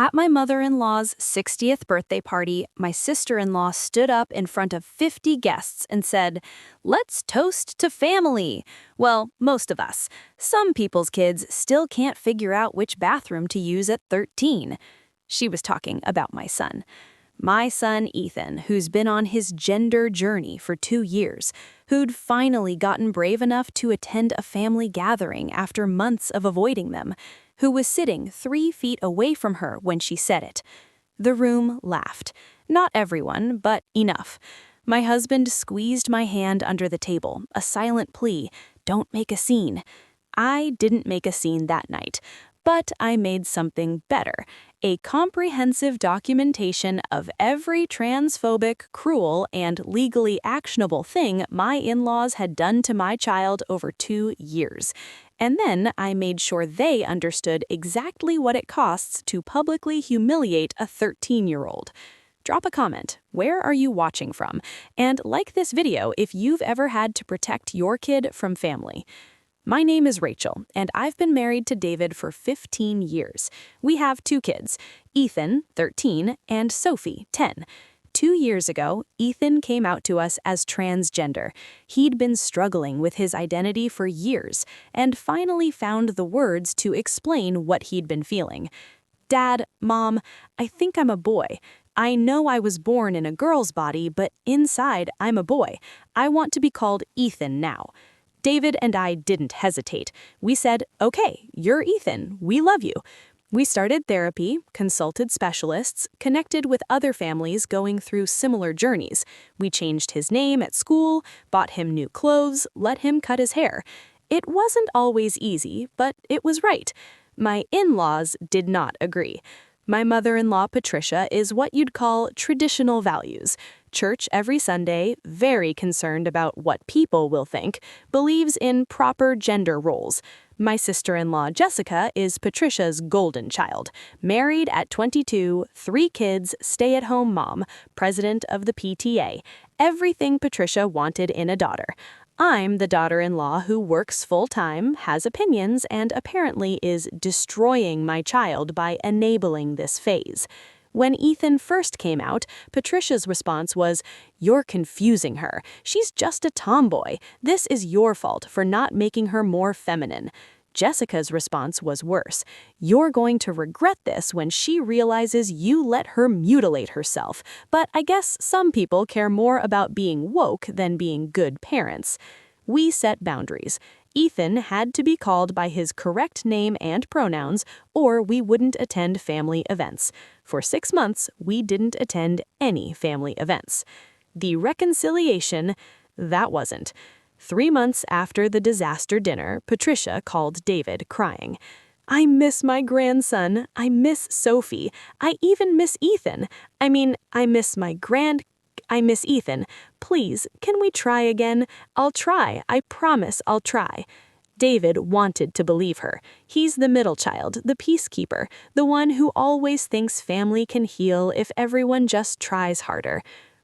At my mother-in-law's 60th birthday party, my sister-in-law stood up in front of 50 guests and said, "Let's toast to family." Well, most of us. Some people's kids still can't figure out which bathroom to use at 13. She was talking about my son. My son, Ethan, who's been on his gender journey for 2 years, who'd finally gotten brave enough to attend a family gathering after months of avoiding them, who was sitting 3 feet away from her when she said it. The room laughed. Not everyone, but enough. My husband squeezed my hand under the table, a silent plea, "Don't make a scene." I didn't make a scene that night, but I made something better, a comprehensive documentation of every transphobic, cruel, and legally actionable thing my in-laws had done to my child over 2 years. And then I made sure they understood exactly what it costs to publicly humiliate a 13-year-old. Drop a comment. Where are you watching from? And like this video if you've ever had to protect your kid from family. My name is Rachel, and I've been married to David for 15 years. We have 2 kids, Ethan, 13, and Sophie, 10. 2 years ago, Ethan came out to us as transgender. He'd been struggling with his identity for years, and finally found the words to explain what he'd been feeling. "Dad, Mom, I think I'm a boy. I know I was born in a girl's body, but inside I'm a boy. I want to be called Ethan now." David and I didn't hesitate. We said, "Okay, you're Ethan. We love you." We started therapy, consulted specialists, connected with other families going through similar journeys. We changed his name at school, bought him new clothes, let him cut his hair. It wasn't always easy, but it was right. My in-laws did not agree. My mother-in-law, Patricia, is what you'd call traditional values. Church every Sunday, very concerned about what people will think, believes in proper gender roles. My sister-in-law, Jessica, is Patricia's golden child. Married at 22, 3 kids, stay-at-home mom, president of the PTA. Everything Patricia wanted in a daughter. I'm the daughter-in-law who works full-time, has opinions, and apparently is destroying my child by enabling this phase. When Ethan first came out, Patricia's response was, "You're confusing her. She's just a tomboy. This is your fault for not making her more feminine." Jessica's response was worse. "You're going to regret this when she realizes you let her mutilate herself. But I guess some people care more about being woke than being good parents." We set boundaries. Ethan had to be called by his correct name and pronouns, or we wouldn't attend family events. For 6 months, we didn't attend any family events. The reconciliation, that wasn't. 3 months after the disaster dinner, Patricia called David crying. "I miss my grandson. I miss Sophie. I even miss Ethan. I miss Ethan. Please, can we try again? I'll try. I promise I'll try." David wanted to believe her. He's the middle child, the peacekeeper, the one who always thinks family can heal if everyone just tries harder.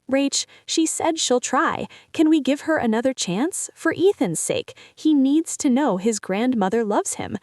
"Rach, she said she'll try. Can we give her another chance? For Ethan's sake. He needs to know his grandmother loves him."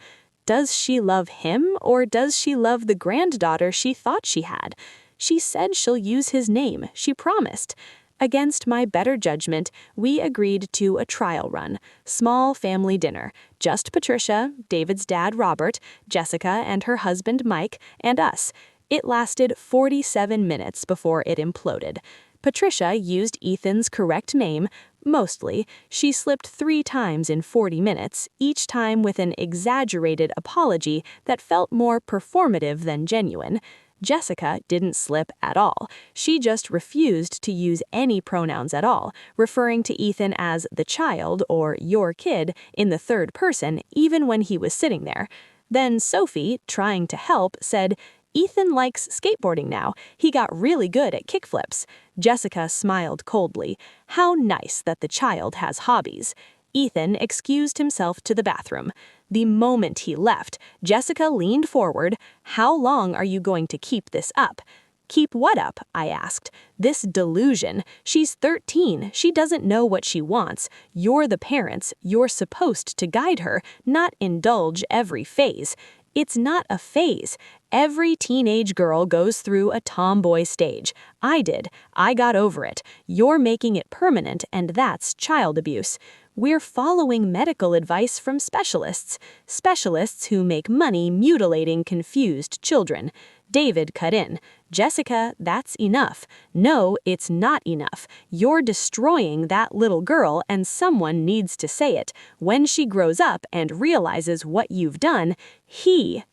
Does she love him, or does she love the granddaughter she thought she had? She said she'll use his name. She promised. Against my better judgment, we agreed to a trial run. Small family dinner. Just Patricia, David's dad Robert, Jessica and her husband Mike, and us. It lasted 47 minutes before it imploded. Patricia used Ethan's correct name. Mostly, she slipped 3 times in 40 minutes, each time with an exaggerated apology that felt more performative than genuine. Jessica didn't slip at all. She just refused to use any pronouns at all, referring to Ethan as the child or your kid in the third person even when he was sitting there. Then Sophie, trying to help, said, "Ethan likes skateboarding now. He got really good at kickflips." Jessica smiled coldly. How nice that the child has hobbies. Ethan excused himself to the bathroom. The moment he left, Jessica leaned forward. "How long are you going to keep this up?" "Keep what up?" I asked. "This delusion. She's 13. She doesn't know what she wants. You're the parents. You're supposed to guide her, not indulge every phase." It's not a phase. Every teenage girl goes through a tomboy stage. I did. I got over it. You're making it permanent, and that's child abuse. We're following medical advice from specialists. Specialists who make money mutilating confused children. David cut in. Jessica, that's enough. No, it's not enough. You're destroying that little girl, and someone needs to say it. When she grows up and realizes what you've done,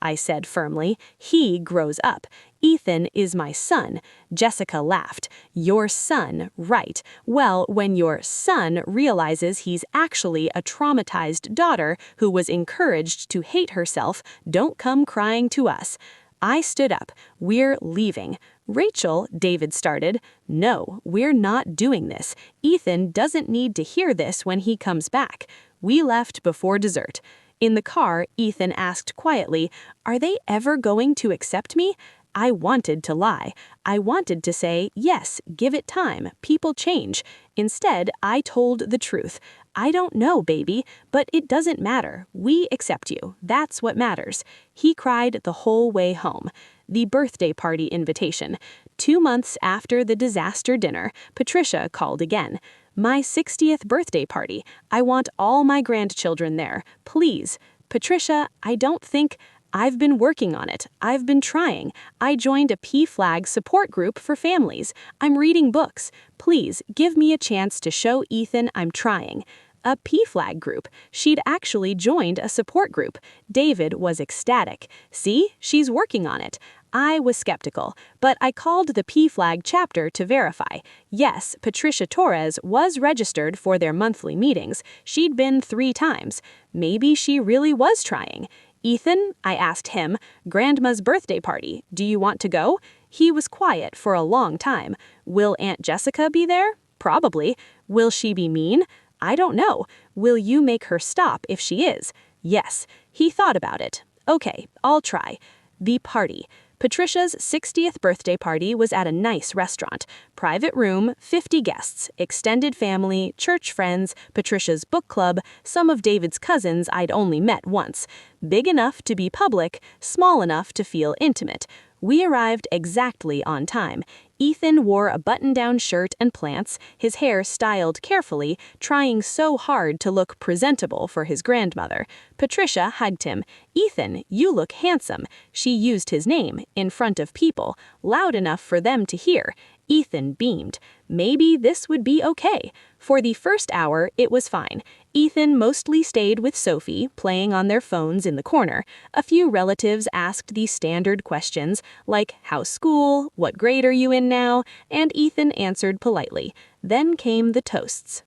I said firmly, he grows up. Ethan is my son. Jessica laughed. Your son, right. Well, when your son realizes he's actually a traumatized daughter who was encouraged to hate herself, don't come crying to us. I stood up. We're leaving. Rachel, David started. No, we're not doing this. Ethan doesn't need to hear this when he comes back. We left before dessert. In the car, Ethan asked quietly, "Are they ever going to accept me?" I wanted to lie. I wanted to say, yes, give it time, people change. Instead, I told the truth. I don't know, baby, but it doesn't matter. We accept you. That's what matters. He cried the whole way home. The birthday party invitation. 2 months after the disaster dinner, Patricia called again. My 60th birthday party. I want all my grandchildren there. Please. Patricia, I don't think... I've been working on it. I've been trying. I joined a PFLAG support group for families. I'm reading books. Please, give me a chance to show Ethan I'm trying. A PFLAG group. She'd actually joined a support group. David was ecstatic. See, she's working on it. I was skeptical, but I called the PFLAG chapter to verify. Yes, Patricia Torres was registered for their monthly meetings. She'd been 3 times. Maybe she really was trying. Ethan, I asked him, Grandma's birthday party, do you want to go? He was quiet for a long time. Will Aunt Jessica be there? Probably. Will she be mean? I don't know. Will you make her stop if she is? Yes. He thought about it. Okay, I'll try. The party. Patricia's 60th birthday party was at a nice restaurant. Private room, 50 guests, extended family, church friends, Patricia's book club, some of David's cousins I'd only met once. Big enough to be public, small enough to feel intimate. We arrived exactly on time. Ethan wore a button-down shirt and plants, his hair styled carefully, trying so hard to look presentable for his grandmother. Patricia hugged him. Ethan, you look handsome. She used his name, in front of people, loud enough for them to hear. Ethan beamed. Maybe this would be okay. For the first hour, it was fine. Ethan mostly stayed with Sophie, playing on their phones in the corner. A few relatives asked the standard questions, like how's school, what grade are you in now, and Ethan answered politely. Then came the toasts.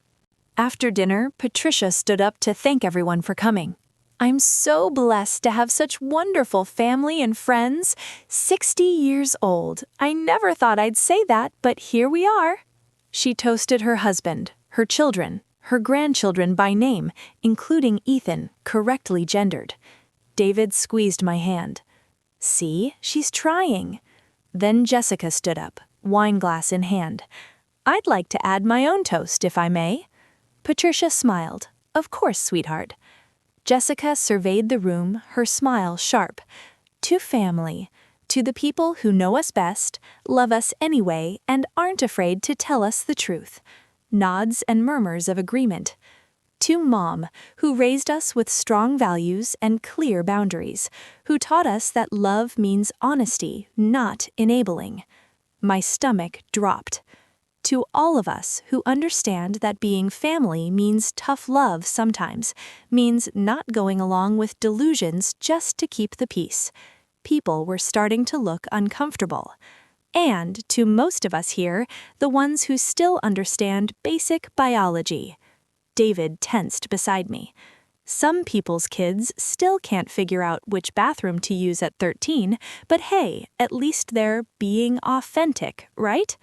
After dinner, Patricia stood up to thank everyone for coming. I'm so blessed to have such wonderful family and friends. 60 years old. I never thought I'd say that, but here we are. She toasted her husband, her children, her grandchildren by name, including Ethan, correctly gendered. David squeezed my hand. See, she's trying. Then Jessica stood up, wine glass in hand. I'd like to add my own toast, if I may. Patricia smiled. Of course, sweetheart. Jessica surveyed the room, her smile sharp. To family, to the people who know us best, love us anyway, and aren't afraid to tell us the truth. Nods and murmurs of agreement. To Mom, who raised us with strong values and clear boundaries, who taught us that love means honesty, not enabling. My stomach dropped. To all of us who understand that being family means tough love sometimes, means not going along with delusions just to keep the peace. People were starting to look uncomfortable. And to most of us here, the ones who still understand basic biology. David tensed beside me. Some people's kids still can't figure out which bathroom to use at 13, but hey, at least they're being authentic, right?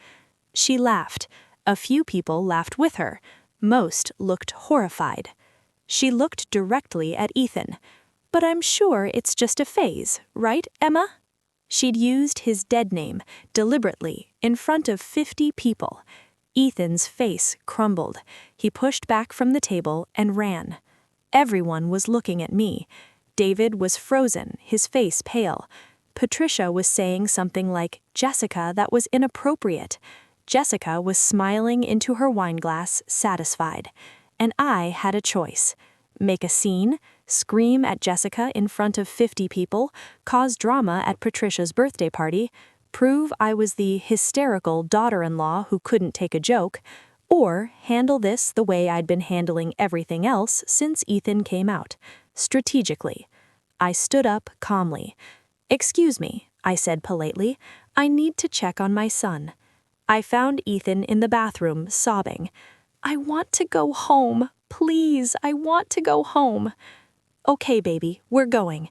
She laughed. A few people laughed with her. Most looked horrified. She looked directly at Ethan. But I'm sure it's just a phase, right, Emma? She'd used his dead name, deliberately, in front of 50 people. Ethan's face crumbled. He pushed back from the table and ran. Everyone was looking at me. David was frozen, his face pale. Patricia was saying something like, "Jessica, that was inappropriate." Jessica was smiling into her wineglass, satisfied. And I had a choice. Make a scene, scream at Jessica in front of 50 people, cause drama at Patricia's birthday party, prove I was the hysterical daughter-in-law who couldn't take a joke, or handle this the way I'd been handling everything else since Ethan came out, strategically. I stood up calmly. "Excuse me," I said politely, "I need to check on my son." I found Ethan in the bathroom, sobbing. "I want to go home. Please, I want to go home." "Okay, baby, we're going."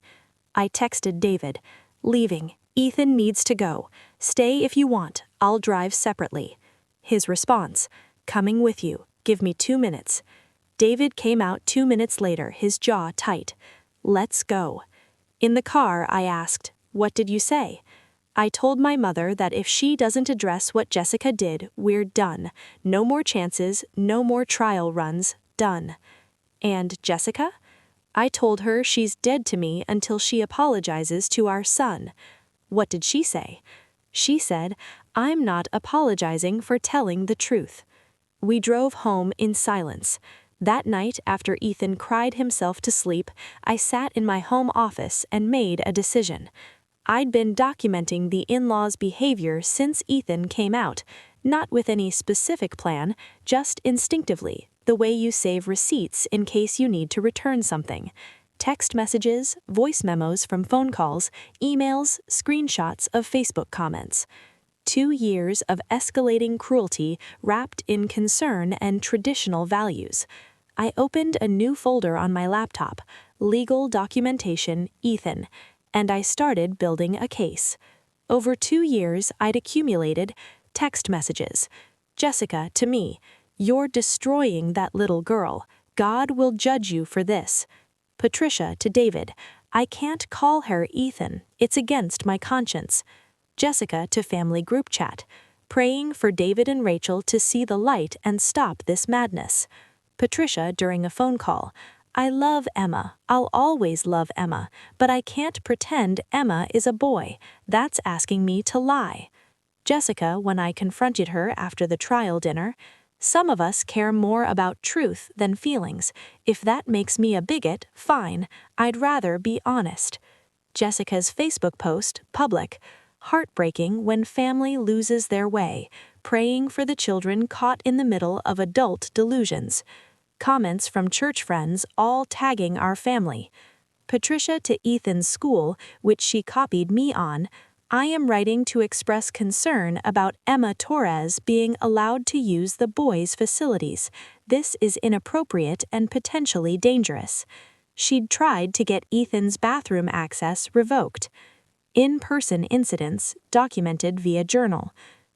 I texted David, "Leaving. Ethan needs to go. Stay if you want. I'll drive separately." His response, "Coming with you. Give me 2 minutes." David came out 2 minutes later, his jaw tight. "Let's go." In the car, I asked, "What did you say?" I told my mother that if she doesn't address what Jessica did, we're done. No more chances, no more trial runs, done. And Jessica? I told her she's dead to me until she apologizes to our son. What did she say? She said, "I'm not apologizing for telling the truth." We drove home in silence. That night, after Ethan cried himself to sleep, I sat in my home office and made a decision. I'd been documenting the in-laws' behavior since Ethan came out, not with any specific plan, just instinctively, the way you save receipts in case you need to return something. Text messages, voice memos from phone calls, emails, screenshots of Facebook comments. 2 years of escalating cruelty wrapped in concern and traditional values. I opened a new folder on my laptop, Legal Documentation, Ethan, and I started building a case. Over 2 years, I'd accumulated text messages. "Jessica, to me, you're destroying that little girl. God will judge you for this." Patricia to David, "I can't call her Ethan. It's against my conscience." Jessica to family group chat, "Praying for David and Rachel to see the light and stop this madness." Patricia during a phone call, "I love Emma. I'll always love Emma, but I can't pretend Emma is a boy. That's asking me to lie." Jessica when I confronted her after the trial dinner, "Some of us care more about truth than feelings. If that makes me a bigot, fine. I'd rather be honest." Jessica's Facebook post, public, "Heartbreaking when family loses their way. Praying for the children caught in the middle of adult delusions." Comments from church friends all tagging our family. Patricia to Ethan's school, which she copied me on, "I am writing to express concern about Emma Torres being allowed to use the boys' facilities. This is inappropriate and potentially dangerous." She'd tried to get Ethan's bathroom access revoked. In-person incidents documented via journal.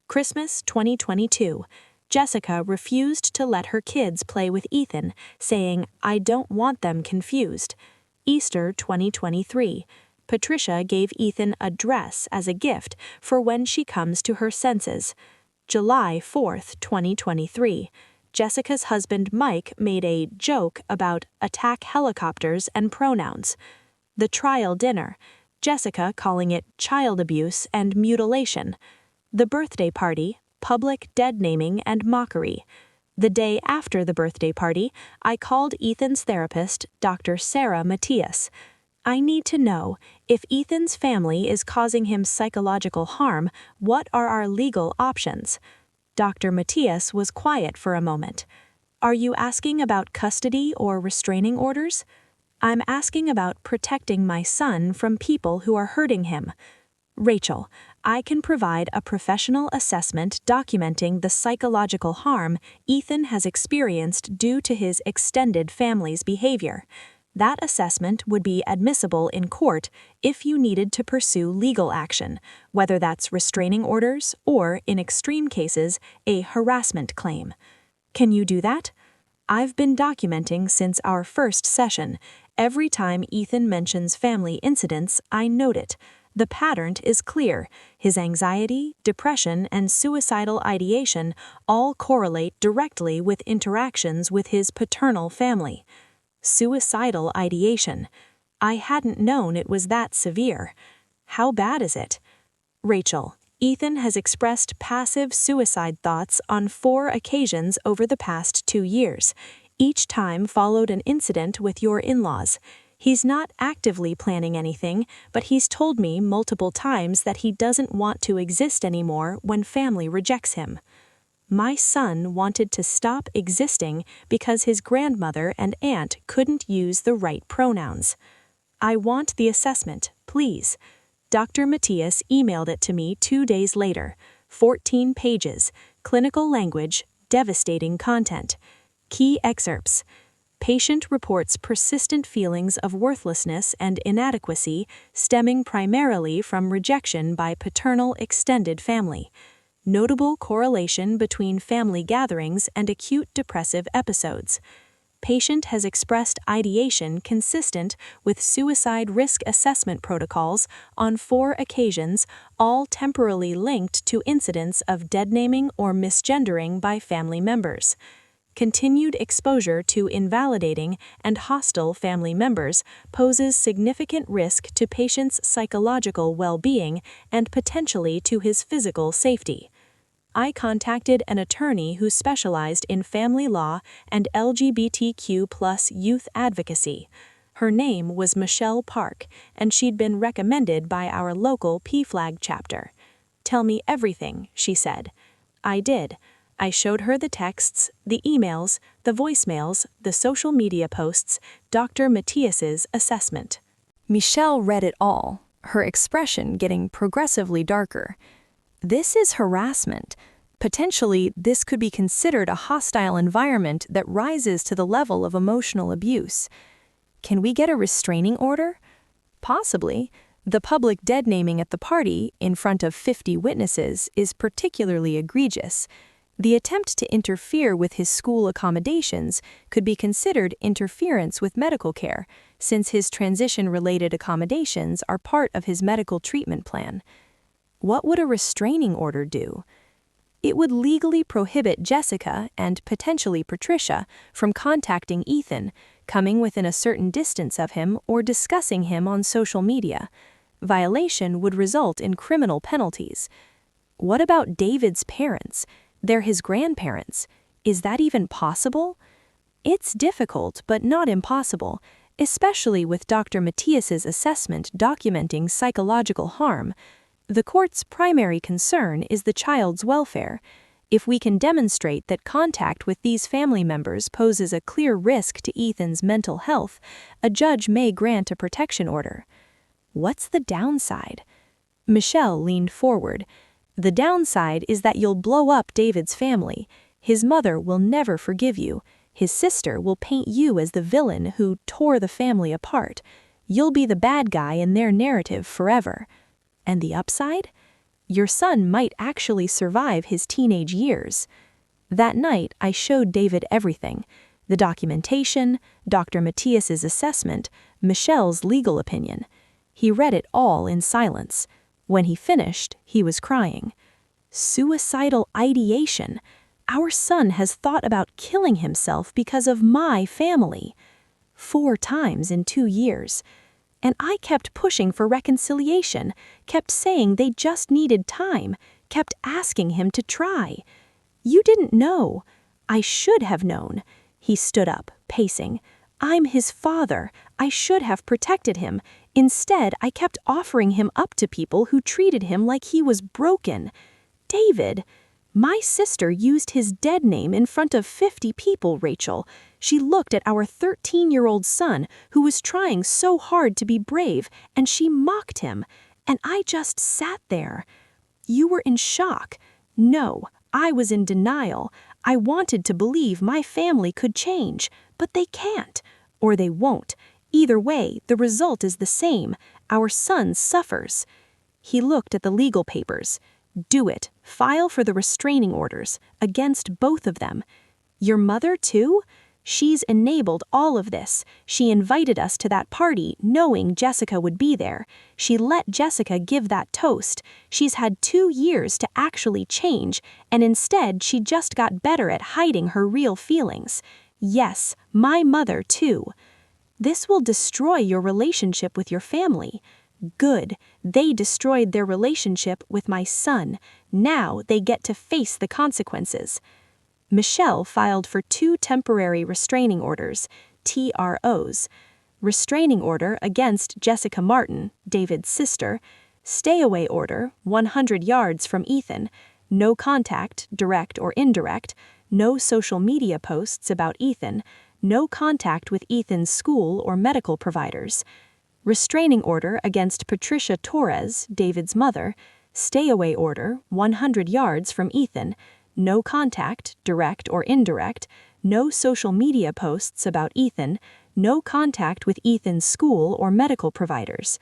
Christmas 2022. Jessica refused to let her kids play with Ethan, saying, "I don't want them confused." Easter 2023. Patricia gave Ethan a dress as a gift for when she comes to her senses. July 4th, 2023. Jessica's husband Mike made a joke about attack helicopters and pronouns. The trial dinner. Jessica calling it child abuse and mutilation. The birthday party. Public dead naming and mockery. The day after the birthday party, I called Ethan's therapist, Dr. Sarah Matias. "I need to know, if Ethan's family is causing him psychological harm, what are our legal options?" Dr. Matias was quiet for a moment. "Are you asking about custody or restraining orders?" "I'm asking about protecting my son from people who are hurting him." "Rachel, I can provide a professional assessment documenting the psychological harm Ethan has experienced due to his extended family's behavior. That assessment would be admissible in court if you needed to pursue legal action, whether that's restraining orders or, in extreme cases, a harassment claim. Can you do that?" "I've been documenting since our first session. Every time Ethan mentions family incidents, I note it. The pattern is clear. His anxiety, depression, and suicidal ideation all correlate directly with interactions with his paternal family." Suicidal ideation. I hadn't known it was that severe. How bad is it? Rachel, Ethan has expressed passive suicide thoughts on 4 occasions over the past 2 years. Each time followed an incident with your in-laws. He's not actively planning anything, but he's told me multiple times that he doesn't want to exist anymore when family rejects him. My son wanted to stop existing because his grandmother and aunt couldn't use the right pronouns. I want the assessment, please. Dr. Matthias emailed it to me 2 days later. 14 pages, clinical language, devastating content. Key excerpts. Patient reports persistent feelings of worthlessness and inadequacy stemming primarily from rejection by paternal extended family. Notable correlation between family gatherings and acute depressive episodes. Patient has expressed ideation consistent with suicide risk assessment protocols on 4 occasions, all temporally linked to incidents of deadnaming or misgendering by family members. Continued exposure to invalidating and hostile family members poses significant risk to patient's psychological well-being and potentially to his physical safety. I contacted an attorney who specialized in family law and LGBTQ+ youth advocacy. Her name was Michelle Park, and she'd been recommended by our local PFLAG chapter. "Tell me everything," she said. I did. I showed her the texts, the emails, the voicemails, the social media posts, Dr. Matthias's assessment. Michelle read it all, her expression getting progressively darker. This is harassment. Potentially, this could be considered a hostile environment that rises to the level of emotional abuse. Can we get a restraining order? Possibly. The public deadnaming at the party, in front of 50 witnesses, is particularly egregious. The attempt to interfere with his school accommodations could be considered interference with medical care, since his transition-related accommodations are part of his medical treatment plan. What would a restraining order do? It would legally prohibit Jessica and potentially Patricia from contacting Ethan, coming within a certain distance of him, or discussing him on social media. Violation would result in criminal penalties. What about David's parents? They're his grandparents. Is that even possible? It's difficult, but not impossible, especially with Dr. Matthias's assessment documenting psychological harm. The court's primary concern is the child's welfare. If we can demonstrate that contact with these family members poses a clear risk to Ethan's mental health, a judge may grant a protection order. What's the downside? Michelle leaned forward. The downside is that you'll blow up David's family. His mother will never forgive you. His sister will paint you as the villain who tore the family apart. You'll be the bad guy in their narrative forever. And the upside? Your son might actually survive his teenage years. That night, I showed David everything. The documentation, Dr. Matthias's assessment, Michelle's legal opinion. He read it all in silence. When he finished, he was crying. Suicidal ideation. Our son has thought about killing himself because of my family. 4 times in 2 years. And I kept pushing for reconciliation, kept saying they just needed time, kept asking him to try. You didn't know. I should have known. He stood up, pacing. I'm his father. I should have protected him. Instead, I kept offering him up to people who treated him like he was broken. David, my sister used his dead name in front of 50 people, Rachel. She looked at our 13-year-old son who was trying so hard to be brave, and she mocked him. And I just sat there. You were in shock. No, I was in denial. I wanted to believe my family could change, but they can't, or they won't. Either way, the result is the same. Our son suffers. He looked at the legal papers. Do it. File for the restraining orders against both of them. Your mother, too? She's enabled all of this. She invited us to that party knowing Jessica would be there. She let Jessica give that toast. She's had 2 years to actually change, and instead she just got better at hiding her real feelings. Yes, my mother, too. This will destroy your relationship with your family. Good, they destroyed their relationship with my son. Now they get to face the consequences. Michelle filed for 2 temporary restraining orders, TROs. Restraining order against Jessica Martin, David's sister. Stay-away order, 100 yards from Ethan. No contact, direct or indirect. No social media posts about Ethan. No contact with Ethan's school or medical providers. Restraining order against Patricia Torres, David's mother. Stay-away order, 100 yards from Ethan. No contact, direct or indirect. No social media posts about Ethan. No contact with Ethan's school or medical providers.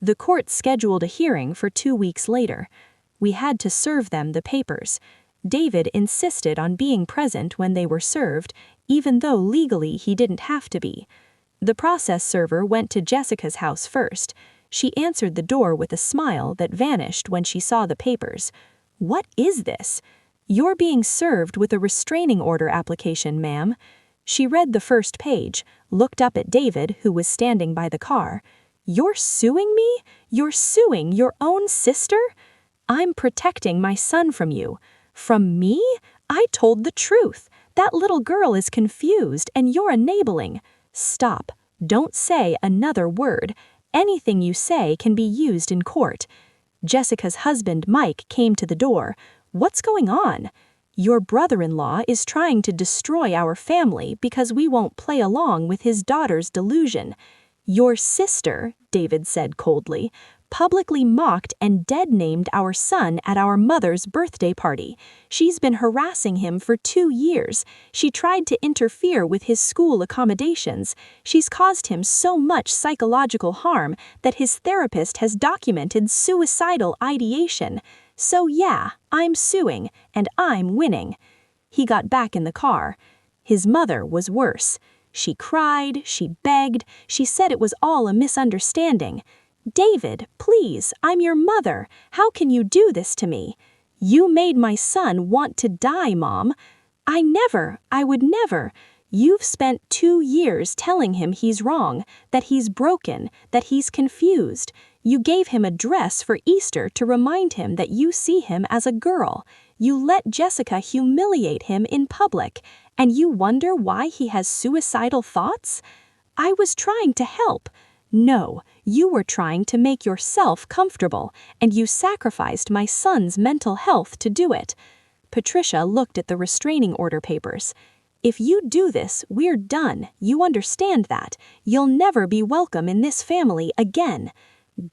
The court scheduled a hearing for 2 weeks later. We had to serve them the papers. David insisted on being present when they were served, even though legally he didn't have to be. The process server went to Jessica's house first. She answered the door with a smile that vanished when she saw the papers. "What is this?" "You're being served with a restraining order application, ma'am." She read the first page, looked up at David, who was standing by the car. "You're suing me? You're suing your own sister?" "I'm protecting my son from you." "From me? I told the truth. That little girl is confused and you're enabling." "Stop. Don't say another word. Anything you say can be used in court." Jessica's husband, Mike, came to the door. "What's going on?" "Your brother-in-law is trying to destroy our family because we won't play along with his daughter's delusion." "Your sister," David said coldly, "publicly mocked and dead-named our son at our mother's birthday party. She's been harassing him for 2 years. She tried to interfere with his school accommodations. She's caused him so much psychological harm that his therapist has documented suicidal ideation. So yeah, I'm suing, and I'm winning." He got back in the car. His mother was worse. She cried, she begged, she said it was all a misunderstanding. "David, please, I'm your mother. How can you do this to me?" "You made my son want to die, Mom." I would never." "You've spent 2 years telling him he's wrong, that he's broken, that he's confused. You gave him a dress for Easter to remind him that you see him as a girl. You let Jessica humiliate him in public, and you wonder why he has suicidal thoughts?" "I was trying to help." "No, you were trying to make yourself comfortable, and you sacrificed my son's mental health to do it." Patricia looked at the restraining order papers. "If you do this, we're done. You understand that. You'll never be welcome in this family again."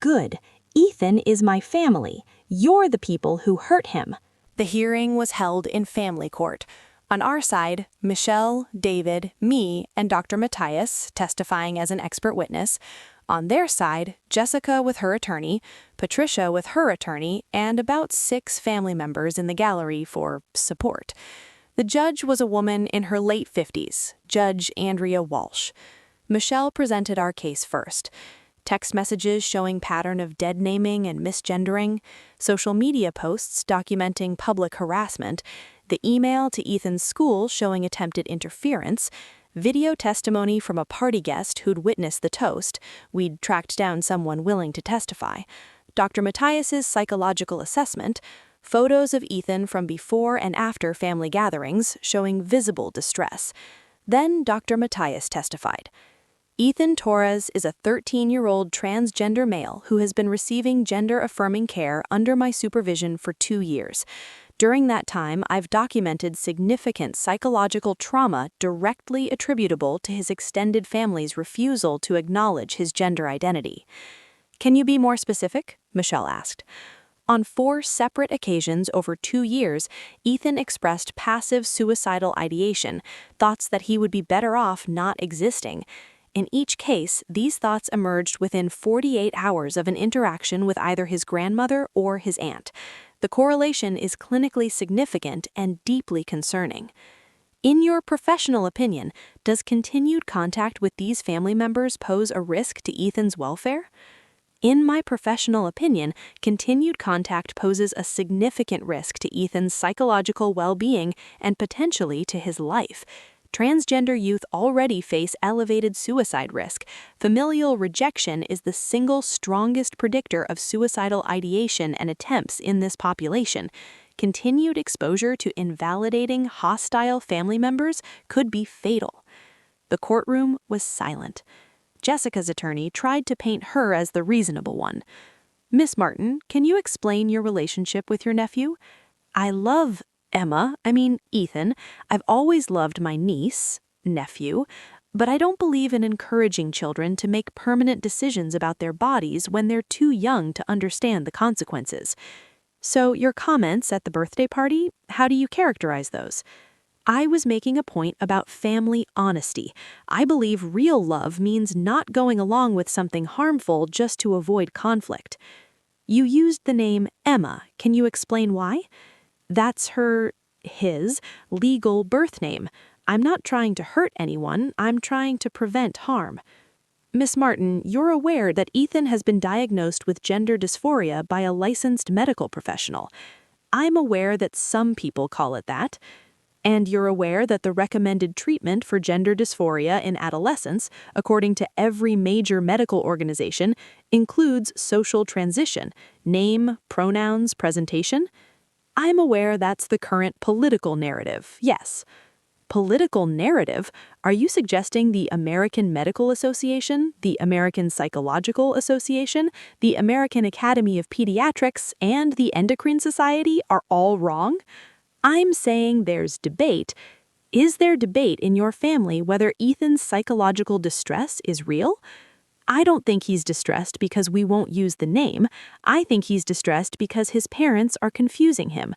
"Good. Ethan is my family. You're the people who hurt him." The hearing was held in family court. On our side, Michelle, David, me, and Dr. Matthias testifying as an expert witness. On their side, Jessica with her attorney, Patricia with her attorney, and about 6 family members in the gallery for support. The judge was a woman in her late 50s, Judge Andrea Walsh. Michelle presented our case first. Text messages showing pattern of dead-naming and misgendering, social media posts documenting public harassment, the email to Ethan's school showing attempted interference, video testimony from a party guest who'd witnessed the toast. We'd tracked down someone willing to testify. Dr. Matthias's psychological assessment, photos of Ethan from before and after family gatherings showing visible distress. Then Dr. Matthias testified. Ethan Torres is a 13-year-old transgender male who has been receiving gender-affirming care under my supervision for 2 years. During that time, I've documented significant psychological trauma directly attributable to his extended family's refusal to acknowledge his gender identity. "Can you be more specific?" Michelle asked. On 4 separate occasions over 2 years, Ethan expressed passive suicidal ideation, thoughts that he would be better off not existing. In each case, these thoughts emerged within 48 hours of an interaction with either his grandmother or his aunt. The correlation is clinically significant and deeply concerning. In your professional opinion, does continued contact with these family members pose a risk to Ethan's welfare? In my professional opinion, continued contact poses a significant risk to Ethan's psychological well-being and potentially to his life. Transgender youth already face elevated suicide risk. Familial rejection is the single strongest predictor of suicidal ideation and attempts in this population. Continued exposure to invalidating, hostile family members could be fatal. The courtroom was silent. Jessica's attorney tried to paint her as the reasonable one. Miss Martin, can you explain your relationship with your nephew? I love Ethan. I've always loved my nephew, but I don't believe in encouraging children to make permanent decisions about their bodies when they're too young to understand the consequences. So your comments at the birthday party, how do you characterize those? I was making a point about family honesty. I believe real love means not going along with something harmful just to avoid conflict. You used the name Emma. Can you explain why? That's his legal birth name. I'm not trying to hurt anyone, I'm trying to prevent harm. Miss Martin, you're aware that Ethan has been diagnosed with gender dysphoria by a licensed medical professional. I'm aware that some people call it that. And you're aware that the recommended treatment for gender dysphoria in adolescence, according to every major medical organization, includes social transition, name, pronouns, presentation. I'm aware that's the current political narrative, yes. Political narrative? Are you suggesting the American Medical Association, the American Psychological Association, the American Academy of Pediatrics, and the Endocrine Society are all wrong? I'm saying there's debate. Is there debate in your family whether Ethan's psychological distress is real? I don't think he's distressed because we won't use the name. I think he's distressed because his parents are confusing him.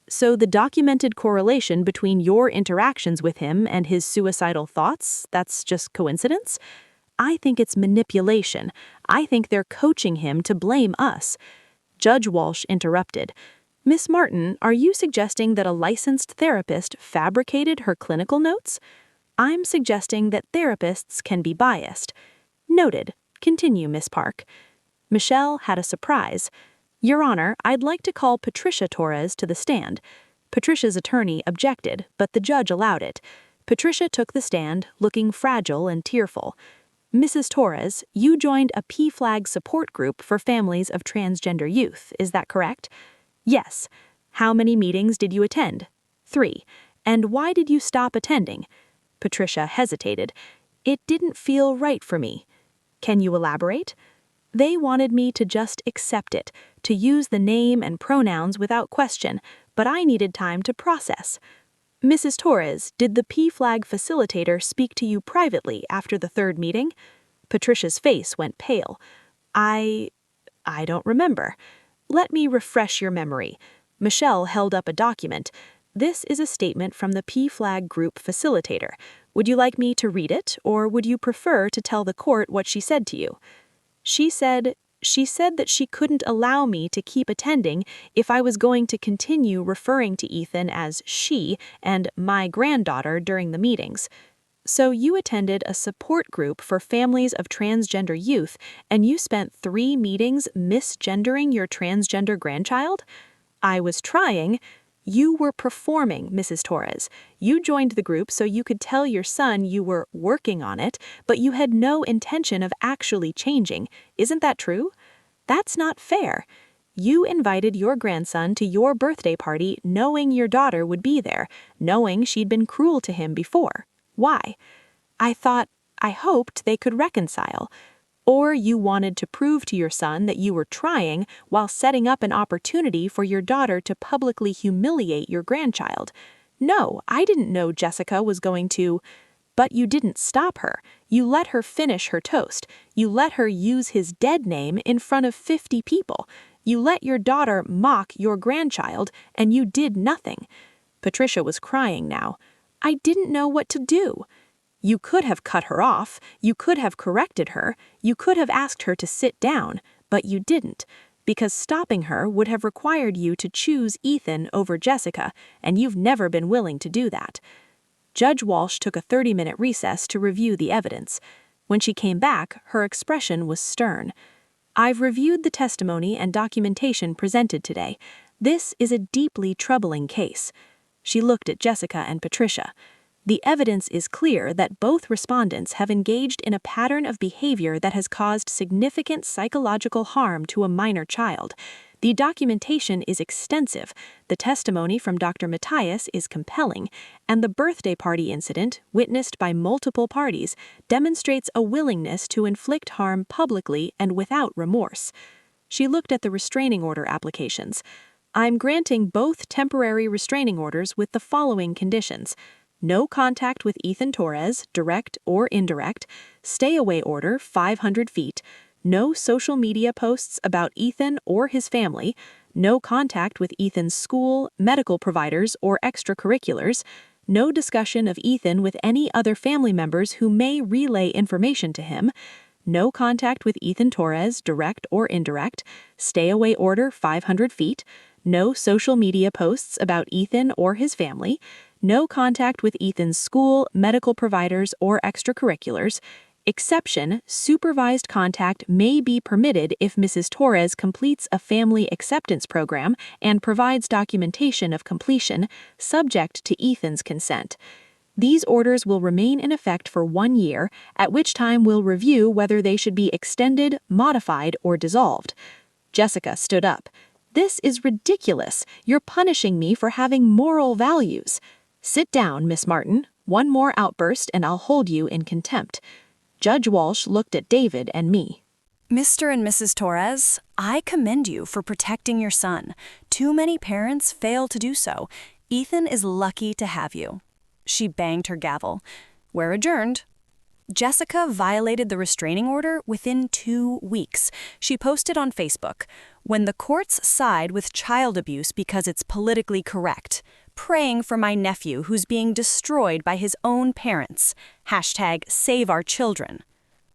So the documented correlation between your interactions with him and his suicidal thoughts, that's just coincidence? I think it's manipulation. I think they're coaching him to blame us. Judge Walsh interrupted. Miss Martin, are you suggesting that a licensed therapist fabricated her clinical notes? I'm suggesting that therapists can be biased. Noted. Continue, Miss Park. Michelle had a surprise. Your Honor, I'd like to call Patricia Torres to the stand. Patricia's attorney objected, but the judge allowed it. Patricia took the stand, looking fragile and tearful. Mrs. Torres, you joined a PFLAG support group for families of transgender youth, is that correct? Yes. How many meetings did you attend? 3. And why did you stop attending? Patricia hesitated. It didn't feel right for me. Can you elaborate? They wanted me to just accept it, to use the name and pronouns without question, but I needed time to process. Mrs. Torres, did the PFLAG facilitator speak to you privately after the 3rd meeting? Patricia's face went pale. I don't remember. Let me refresh your memory. Michelle held up a document. This is a statement from the PFLAG group facilitator. Would you like me to read it, or would you prefer to tell the court what she said to you? She said that she couldn't allow me to keep attending if I was going to continue referring to Ethan as she and my granddaughter during the meetings. So you attended a support group for families of transgender youth, and you spent 3 meetings misgendering your transgender grandchild? I was trying. You were performing, Mrs. Torres. You joined the group so you could tell your son you were working on it, but you had no intention of actually changing. Isn't that true? That's not fair. You invited your grandson to your birthday party knowing your daughter would be there, knowing she'd been cruel to him before. Why? I hoped they could reconcile. Or you wanted to prove to your son that you were trying while setting up an opportunity for your daughter to publicly humiliate your grandchild. No, I didn't know Jessica was going to. But you didn't stop her. You let her finish her toast. You let her use his dead name in front of 50 people. You let your daughter mock your grandchild, and you did nothing. Patricia was crying now. I didn't know what to do. You could have cut her off, you could have corrected her, you could have asked her to sit down, but you didn't, because stopping her would have required you to choose Ethan over Jessica, and you've never been willing to do that. Judge Walsh took a 30-minute recess to review the evidence. When she came back, her expression was stern. I've reviewed the testimony and documentation presented today. This is a deeply troubling case. She looked at Jessica and Patricia. The evidence is clear that both respondents have engaged in a pattern of behavior that has caused significant psychological harm to a minor child. The documentation is extensive, the testimony from Dr. Matthias is compelling, and the birthday party incident, witnessed by multiple parties, demonstrates a willingness to inflict harm publicly and without remorse. She looked at the restraining order applications. I'm granting both temporary restraining orders with the following conditions: no contact with Ethan Torres, direct or indirect, stay-away order 500 feet, no social media posts about Ethan or his family, no contact with Ethan's school, medical providers, or extracurriculars, no discussion of Ethan with any other family members who may relay information to him, no contact with Ethan Torres, direct or indirect, stay-away order 500 feet, no social media posts about Ethan or his family, no contact with Ethan's school, medical providers, or extracurriculars. Exception: supervised contact may be permitted if Mrs. Torres completes a family acceptance program and provides documentation of completion, subject to Ethan's consent. These orders will remain in effect for 1 year, at which time we'll review whether they should be extended, modified, or dissolved. Jessica stood up. This is ridiculous. You're punishing me for having moral values. Sit down, Miss Martin. One more outburst and I'll hold you in contempt. Judge Walsh looked at David and me. Mr. and Mrs. Torres, I commend you for protecting your son. Too many parents fail to do so. Ethan is lucky to have you. She banged her gavel. We're adjourned. Jessica violated the restraining order within 2 weeks. She posted on Facebook, "When the courts side with child abuse because it's politically correct. Praying for my nephew who's being destroyed by his own parents. #SaveOurChildren."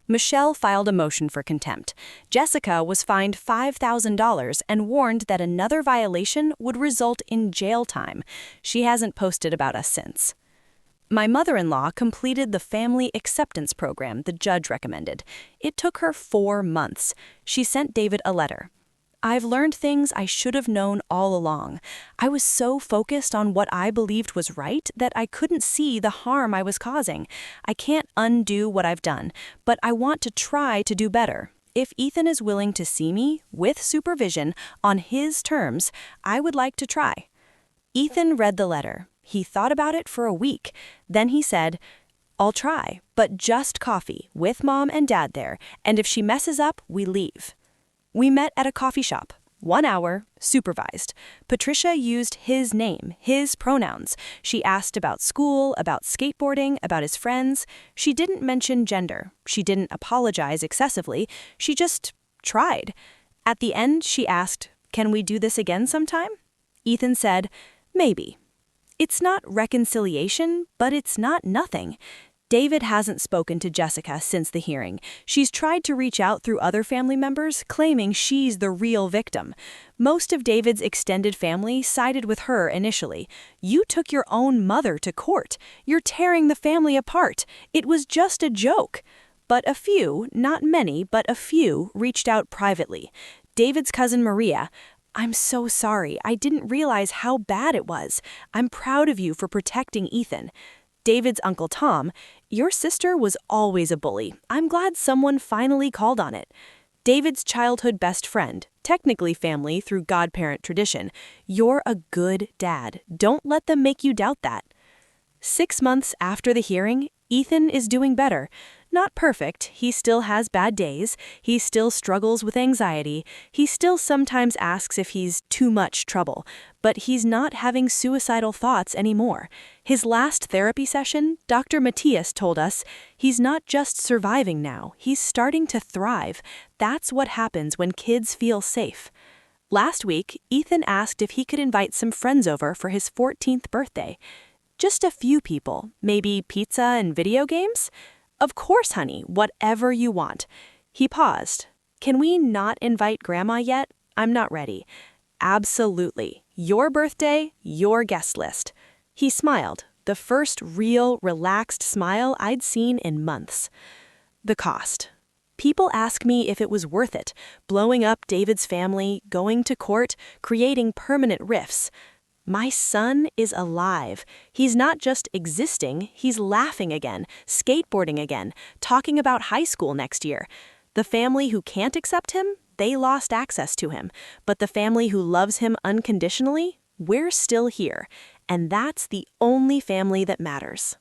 Michelle filed a motion for contempt. Jessica was fined $5,000 and warned that another violation would result in jail time. She hasn't posted about us since. My mother-in-law completed the family acceptance program the judge recommended. It took her 4 months. She sent David a letter. "I've learned things I should have known all along. I was so focused on what I believed was right that I couldn't see the harm I was causing. I can't undo what I've done, but I want to try to do better. If Ethan is willing to see me, with supervision, on his terms, I would like to try." Ethan read the letter. He thought about it for a week. Then he said, "I'll try, but just coffee, with Mom and Dad there, and if she messes up, we leave." We met at a coffee shop. 1 hour, supervised. Patricia used his name, his pronouns. She asked about school, about skateboarding, about his friends. She didn't mention gender. She didn't apologize excessively. She just tried. At the end, she asked, "Can we do this again sometime?" Ethan said, "Maybe." It's not reconciliation, but it's not nothing. David hasn't spoken to Jessica since the hearing. She's tried to reach out through other family members, claiming she's the real victim. Most of David's extended family sided with her initially. "You took your own mother to court. You're tearing the family apart. It was just a joke." But a few, not many, but a few, reached out privately. David's cousin Maria, "I'm so sorry. I didn't realize how bad it was. I'm proud of you for protecting Ethan." David's Uncle Tom, "Your sister was always a bully. I'm glad someone finally called on it." David's childhood best friend, technically family through godparent tradition, "You're a good dad. Don't let them make you doubt that." 6 months after the hearing, Ethan is doing better. Not perfect, he still has bad days, he still struggles with anxiety, he still sometimes asks if he's too much trouble, but he's not having suicidal thoughts anymore. His last therapy session, Dr. Matthias told us, he's not just surviving now, he's starting to thrive. That's what happens when kids feel safe. Last week, Ethan asked if he could invite some friends over for his 14th birthday. Just a few people, maybe pizza and video games? "Of course, honey, whatever you want." He paused. "Can we not invite Grandma yet? I'm not ready." "Absolutely. Your birthday, your guest list." He smiled, the first real, relaxed smile I'd seen in months. The cost. People ask me if it was worth it, blowing up David's family, going to court, creating permanent rifts. My son is alive. He's not just existing, he's laughing again, skateboarding again, talking about high school next year. The family who can't accept him, they lost access to him. But the family who loves him unconditionally, we're still here. And that's the only family that matters.